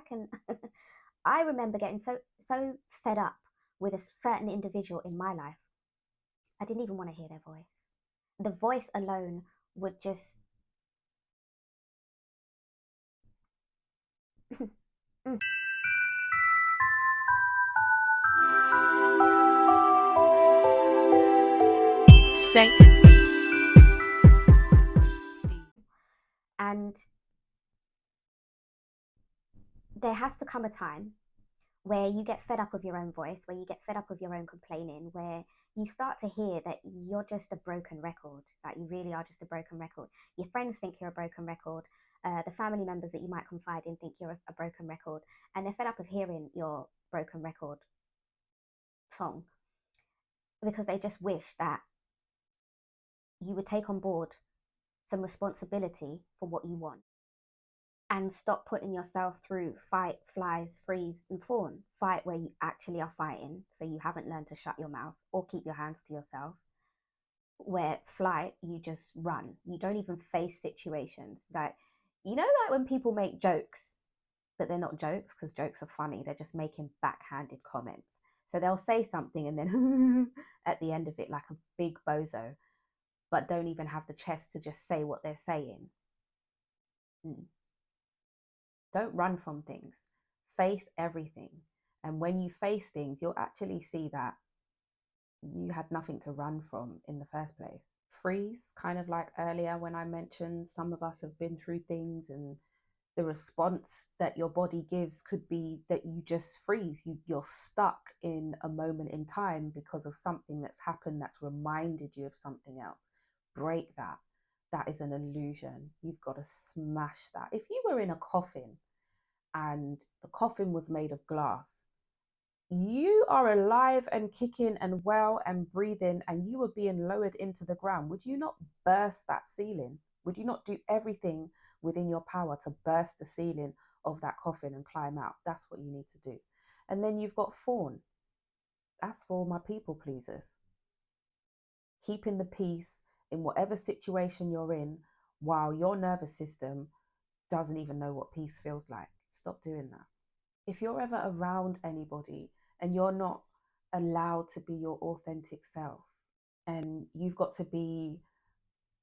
can I remember getting so fed up with a certain individual in my life. I didn't even want to hear their voice. The voice alone would just mm. Say. And there has to come a time where you get fed up with your own voice, where you get fed up with your own complaining, where you start to hear that you're just a broken record, that you really are just a broken record. Your friends think you're a broken record. The family members that you might confide in think you're a broken record, and they're fed up of hearing your broken record song because they just wish that you would take on board some responsibility for what you want and stop putting yourself through fight, flies, freeze, and fawn. Fight where you actually are fighting, so you haven't learned to shut your mouth or keep your hands to yourself. Where flight, you just run. You don't even face situations. Like, like when people make jokes, but they're not jokes because jokes are funny. They're just making backhanded comments. So they'll say something and then at the end of it, like a big bozo, but don't even have the chest to just say what they're saying. Mm. Don't run from things. Face everything. And when you face things, you'll actually see that you had nothing to run from in the first place. Freeze, kind of like earlier when I mentioned some of us have been through things, and the response that your body gives could be that you just freeze. You're stuck in a moment in time because of something that's happened that's reminded you of something else. Break that. That is an illusion. You've got to smash that. If you were in a coffin and the coffin was made of glass, you are alive and kicking and well and breathing, and you were being lowered into the ground, would you not burst that ceiling? Would you not do everything within your power to burst the ceiling of that coffin and climb out? That's what you need to do. And then you've got fawn. That's for all my people pleasers. Keeping the peace in whatever situation you're in while your nervous system doesn't even know what peace feels like. Stop doing that. If you're ever around anybody and you're not allowed to be your authentic self, and you've got to be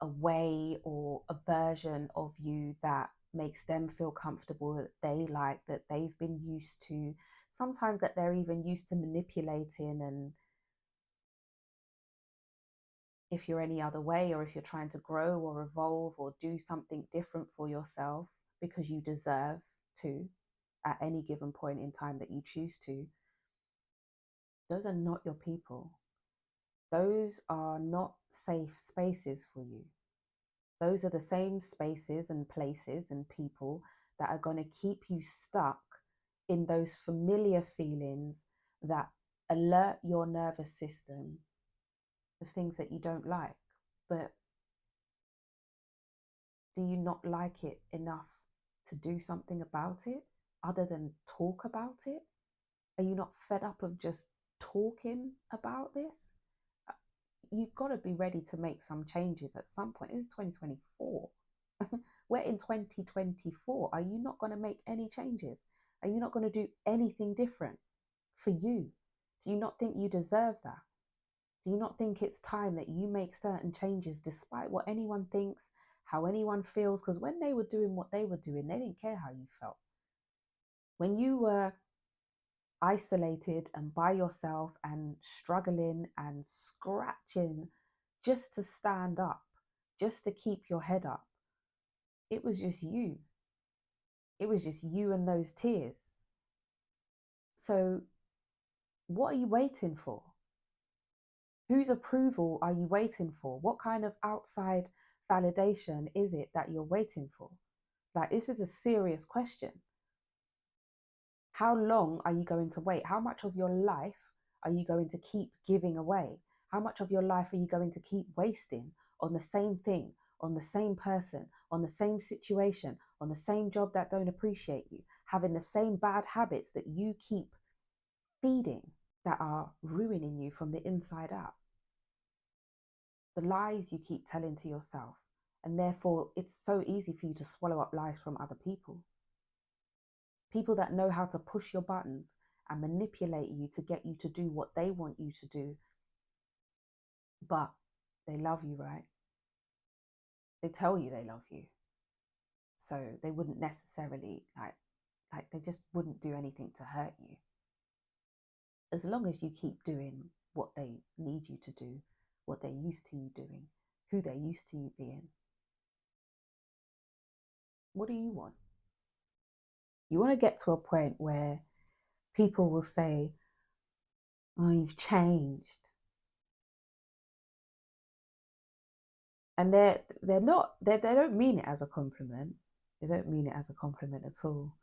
a way or a version of you that makes them feel comfortable, that they like, that they've been used to, sometimes that they're even used to manipulating, and if you're any other way, or if you're trying to grow or evolve or do something different for yourself because you deserve to at any given point in time that you choose to, those are not your people. Those are not safe spaces for you. Those are the same spaces and places and people that are going to keep you stuck in those familiar feelings that alert your nervous system of things that you don't like. But do you not like it enough to do something about it other than talk about it? Are you not fed up of just talking about this? You've got to be ready to make some changes at some point. It's 2024. We're in 2024. Are you not going to make any changes? Are you not going to do anything different for you? Do you not think you deserve that? Do you not think it's time that you make certain changes despite what anyone thinks, how anyone feels? Because when they were doing what they were doing, they didn't care how you felt. When you were isolated and by yourself and struggling and scratching just to stand up, just to keep your head up, it was just you. It was just you and those tears. So, what are you waiting for? Whose approval are you waiting for? What kind of outside validation is it that you're waiting for? Like, this is a serious question. How long are you going to wait? How much of your life are you going to keep giving away? How much of your life are you going to keep wasting on the same thing, on the same person, on the same situation, on the same job that don't appreciate you, having the same bad habits that you keep feeding that are ruining you from the inside out? The lies you keep telling to yourself, and therefore it's so easy for you to swallow up lies from other people. People that know how to push your buttons and manipulate you to get you to do what they want you to do. But they love you, right? They tell you they love you. So they wouldn't necessarily like they just wouldn't do anything to hurt you. As long as you keep doing what they need you to do, what they're used to you doing, who they're used to you being. What do you want? You want to get to a point where people will say, "Oh, you've changed." And they're not they don't mean it as a compliment. They don't mean it as a compliment at all.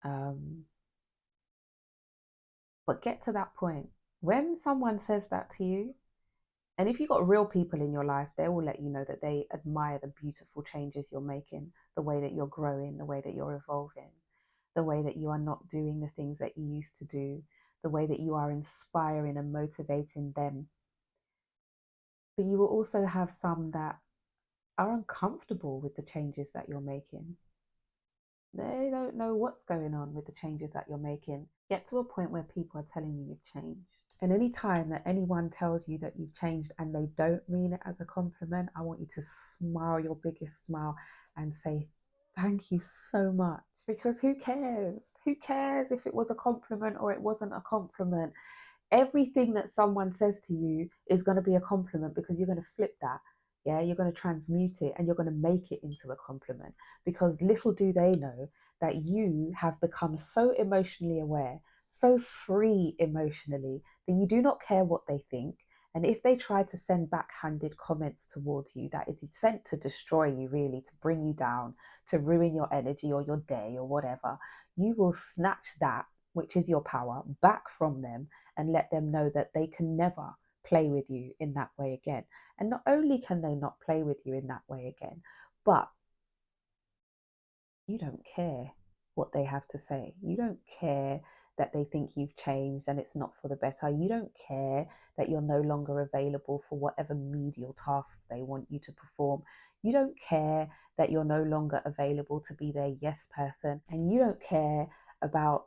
Um, but get to that point. When someone says that to you, and if you've got real people in your life, they will let you know that they admire the beautiful changes you're making, the way that you're growing, the way that you're evolving, the way that you are not doing the things that you used to do, the way that you are inspiring and motivating them. But you will also have some that are uncomfortable with the changes that you're making. They don't know what's going on with the changes that you're making. Get to a point where people are telling you you've changed. And any time that anyone tells you that you've changed and they don't mean it as a compliment, I want you to smile your biggest smile and say, thank you so much. Because who cares? Who cares if it was a compliment or it wasn't a compliment? Everything that someone says to you is going to be a compliment because you're going to flip that. Yeah, you're going to transmute it and you're going to make it into a compliment, because little do they know that you have become so emotionally aware, so free emotionally, that you do not care what they think. And if they try to send backhanded comments towards you, that is sent to destroy you, really, to bring you down, to ruin your energy or your day or whatever, you will snatch that, which is your power, back from them and let them know that they can never play with you in that way again. And not only can they not play with you in that way again, but you don't care what they have to say. You don't care that they think you've changed and it's not for the better. You don't care that you're no longer available for whatever menial tasks they want you to perform. You don't care that you're no longer available to be their yes person. And you don't care about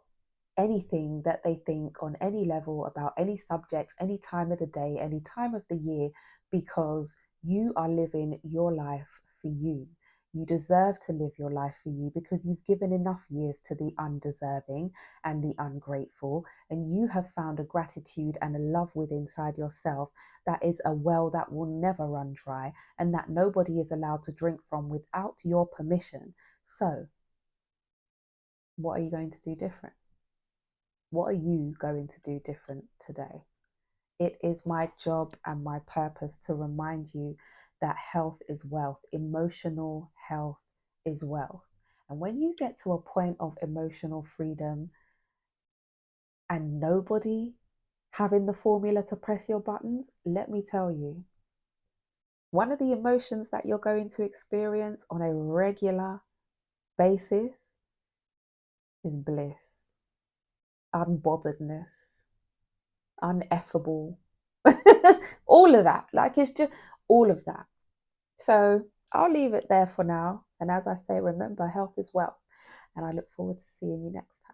anything that they think on any level about any subject, any time of the day, any time of the year, because you are living your life for you. You deserve to live your life for you because you've given enough years to the undeserving and the ungrateful, and you have found a gratitude and a love within inside yourself that is a well that will never run dry and that nobody is allowed to drink from without your permission. So, what are you going to do different? What are you going to do different today? It is my job and my purpose to remind you that health is wealth. Emotional health is wealth. And when you get to a point of emotional freedom and nobody having the formula to press your buttons, let me tell you, one of the emotions that you're going to experience on a regular basis is bliss, unbotheredness, uneffable, all of that. Like, it's just all of that. So I'll leave it there for now. And as I say, remember, health is wealth. And I look forward to seeing you next time.